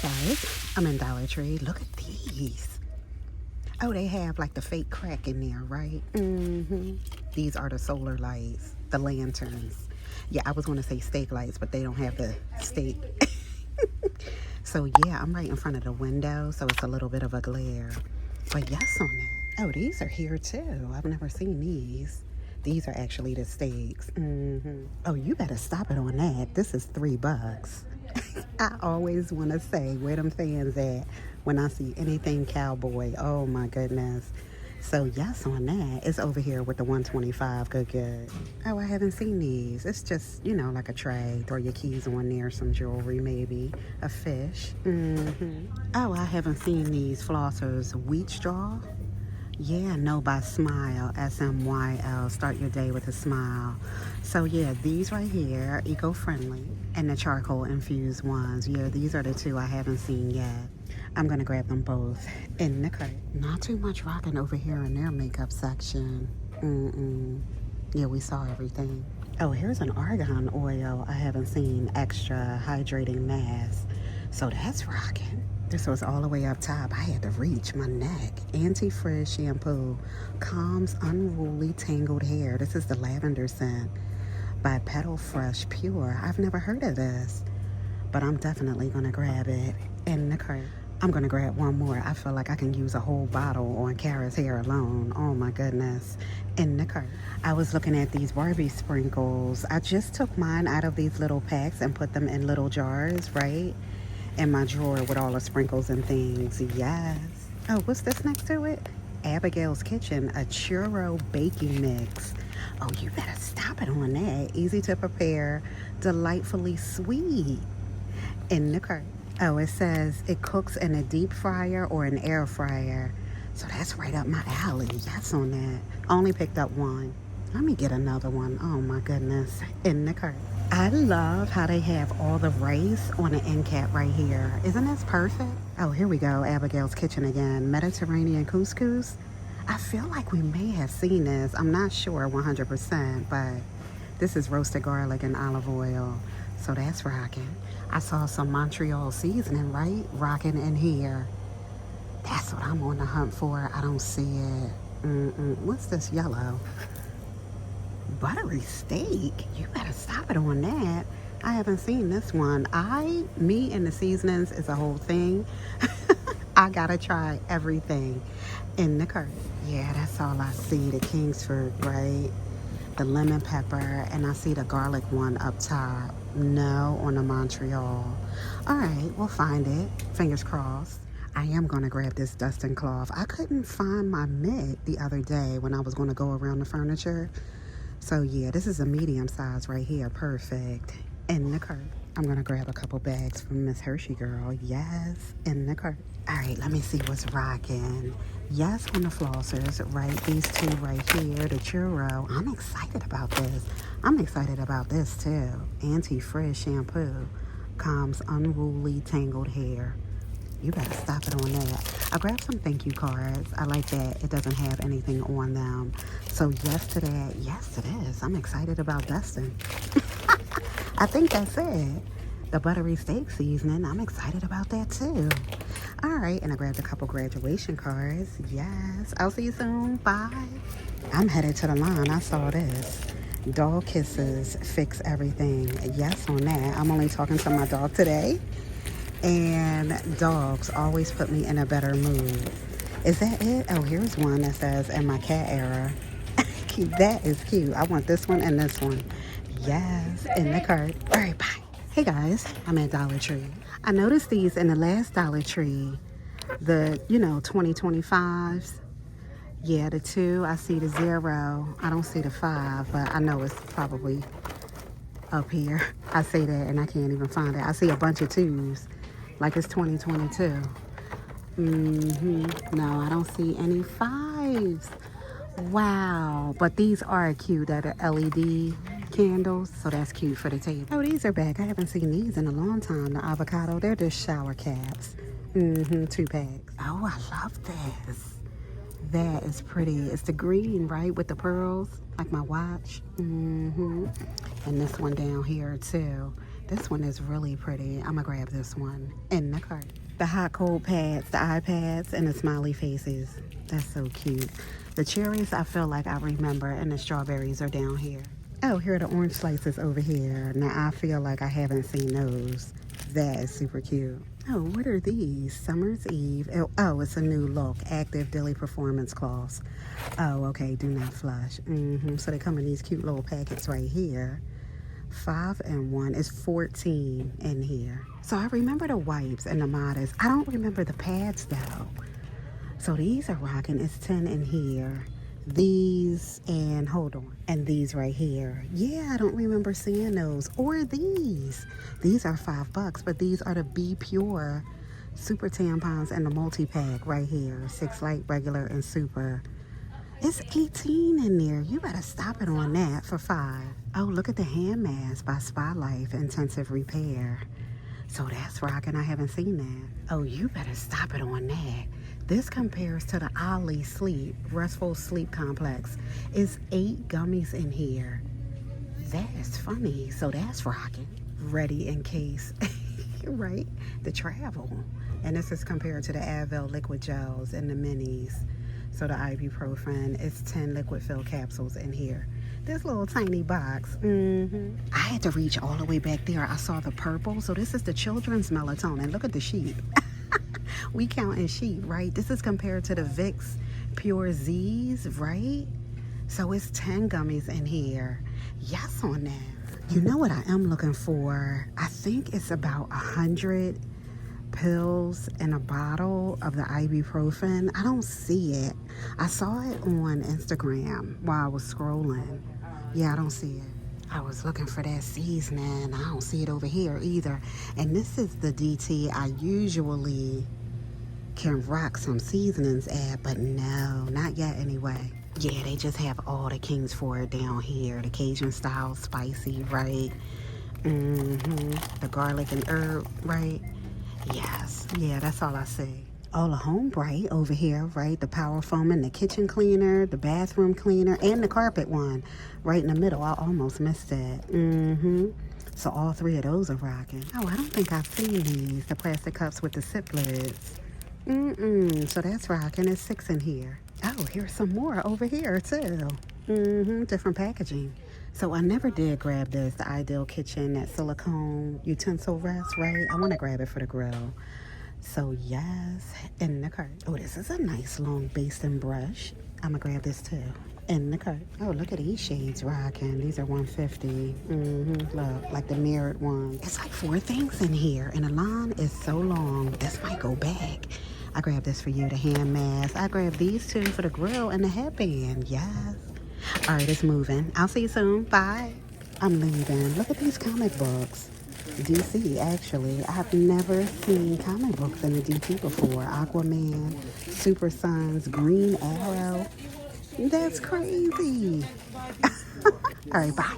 guys, I'm in Dollar Tree. Look at these. Oh, they have like the fake crack in there, right? These are the solar lights, the lanterns. Yeah, I was going to say steak lights, but they don't have the steak. So yeah, I'm right in front of the window, so it's a little bit of a glare. But yes on that. Oh, these are here too. I've never seen these. These are actually the steaks. Oh, you better stop it on that. This is $3. I always want to say where them fans at when I see anything cowboy. Oh my goodness. So yes on that. It's over here with the 125. Good. Oh, I haven't seen these. It's just, you know, like a tray. Throw your keys on there, some jewelry maybe, a fish. Oh, I haven't seen these flossers. Wheat straw. Yeah, no, by Smile, SMYL. Start your day with a smile. So yeah, these right here, eco-friendly, and the charcoal infused ones. Yeah, these are the two I haven't seen yet. I'm gonna grab them both in the cart. Not too much rocking over here in their makeup section. Yeah, we saw everything. Oh, here's an argan oil I haven't seen. Extra hydrating mask. So that's rocking. This was all the way up top. I had to reach my neck. Anti-frizz shampoo. Calms unruly tangled hair. This is the lavender scent by Petal Fresh Pure. I've never heard of this, but I'm definitely going to grab it in the cart. I'm going to grab one more. I feel like I can use a whole bottle on Kara's hair alone. Oh my goodness. In the cart. I was looking at these Barbie sprinkles. I just took mine out of these little packs and put them in little jars, right? In my drawer with all the sprinkles and things. Yes. Oh, what's this next to it? Abigail's Kitchen, a churro baking mix. Oh, you better stop it on that. Easy to prepare, delightfully sweet. In the cart. Oh, it says it cooks in a deep fryer or an air fryer. So that's right up my alley. Yes on that. Only picked up one. Let me get another one. Oh my goodness. In the cart. I love how they have all the rice on the end cap right here. Isn't this perfect? Oh, here we go. Abigail's Kitchen again. Mediterranean couscous. I feel like we may have seen this. I'm not sure 100%, but this is roasted garlic and olive oil. So that's rocking. I saw some Montreal seasoning, right? Rocking in here. That's what I'm on the hunt for. I don't see it. What's this yellow? Buttery steak. You better stop it on that. I haven't seen this one. Me and the seasonings is a whole thing. I gotta try everything in the cart. Yeah, that's all I see. The Kingsford, right? The lemon pepper, and I see the garlic one up top. No, on the Montreal. All right, we'll find it. Fingers crossed. I am gonna grab this dusting cloth. I couldn't find my mitt the other day when I was gonna go around the furniture. So yeah, this is a medium size right here. Perfect. In the cart. I'm gonna grab a couple bags from Miss Hershey Girl. Yes, in the cart. All right, let me see what's rocking. Yes, on the flossers, right? These two right here, the churro. I'm excited about this. I'm excited about this too. Anti-frizz shampoo. Calms unruly tangled hair. You better stop it on that. I grabbed some thank you cards. I like that it doesn't have anything on them. So yes to that. Yes it is. I'm excited about dusting. I think that's it. The buttery steak seasoning. I'm excited about that too. All right, and I grabbed a couple graduation cards. Yes. I'll see you soon. Bye. I'm headed to the line. I saw this. Dog kisses fix everything. Yes on that. I'm only talking to my dog today. And dogs always put me in a better mood. Is that it? Oh, here's one that says, in my cat era. That is cute. I want this one and this one. Yes, in the cart. All right, bye. Hey guys, I'm at Dollar Tree. I noticed these in the last Dollar Tree. The, 2025s. Yeah, the 2. I see the 0. I don't see the 5, but I know it's probably up here. I say that and I can't even find it. I see a bunch of 2s. Like it's 2022. No, I don't see any 5s. Wow. But these are cute. They're the LED candles. So that's cute for the table. Oh, these are back. I haven't seen these in a long time. The avocado. They're just shower caps. 2 packs. Oh, I love this. That is pretty. It's the green, right? With the pearls. Like my watch. And this one down here too. This one is really pretty. I'm gonna grab this one in the cart. The hot cold pads, the iPads, and the smiley faces. That's so cute. The cherries, I feel like I remember, and the strawberries are down here. Oh, here are the orange slices over here. Now, I feel like I haven't seen those. That is super cute. Oh, what are these? Summer's Eve. Oh, it's a new look. Active Daily Performance Cloths. Oh, okay. Do not flush. So they come in these cute little packets right here. 5 and 1 is 14 in here. So I remember the wipes and the modest. I don't remember the pads though. So these are rocking. It's 10 in here. These and hold on. And these right here. Yeah, I don't remember seeing those. Or these. These are $5, but these are the Be Pure super tampons and the multi-pack right here. 6 light, regular, and super. It's 18 in there. You better stop it on that for 5. Oh, look at the hand mask by Spa Life Intensive Repair. So that's rocking. I haven't seen that. Oh, you better stop it on that. This compares to the Ollie Sleep, Restful Sleep Complex. It's 8 gummies in here. That is funny. So that's rocking. Ready in case, right? The travel. And this is compared to the Advil liquid gels and the minis. So the ibuprofen is 10 liquid filled capsules in here. This little tiny box. I had to reach all the way back there. I saw the purple. So this is the children's melatonin. Look at the sheep. We counting sheep, right? This is compared to the Vicks Pure Z's, right? So it's 10 gummies in here. Yes on that. You know what I am looking for? I think it's about 100 pills in a bottle of the ibuprofen. I don't see it. I saw it on Instagram while I was scrolling. Yeah, I don't see it. I was looking for that seasoning. I don't see it over here either. And this is the DT I usually can rock some seasonings at, but no, not yet anyway. Yeah, they just have all the kings for it down here. The Cajun style spicy, right? The garlic and herb, right? Yes. Yeah, that's all I see. Oh, the Home Bright over here, right? The Power Foam and the kitchen cleaner, the bathroom cleaner, and the carpet one right in the middle. I almost missed that. So all 3 of those are rocking. Oh, I don't think I've seen these. The plastic cups with the sip lids. So that's rocking. There's 6 in here. Oh, here's some more over here too. Different packaging. So I never did grab this, the Ideal Kitchen, that silicone utensil rest, right? I want to grab it for the grill. So yes, in the cart. Oh, this is a nice long basin brush. I'm gonna grab this too. In the cart. Oh, look at these shades rocking. These are $150. Look, like the mirrored one. It's like 4 things in here, and the line is so long. This might go back. I grabbed this for you, the hand mask. I grabbed these 2 for the grill and the headband. Yes. All right, it's moving. I'll see you soon. Bye. I'm leaving. Look at these comic books. DC, actually. I've never seen comic books in the DC before. Aquaman, Super Sons, Green Arrow. That's crazy. All right, bye.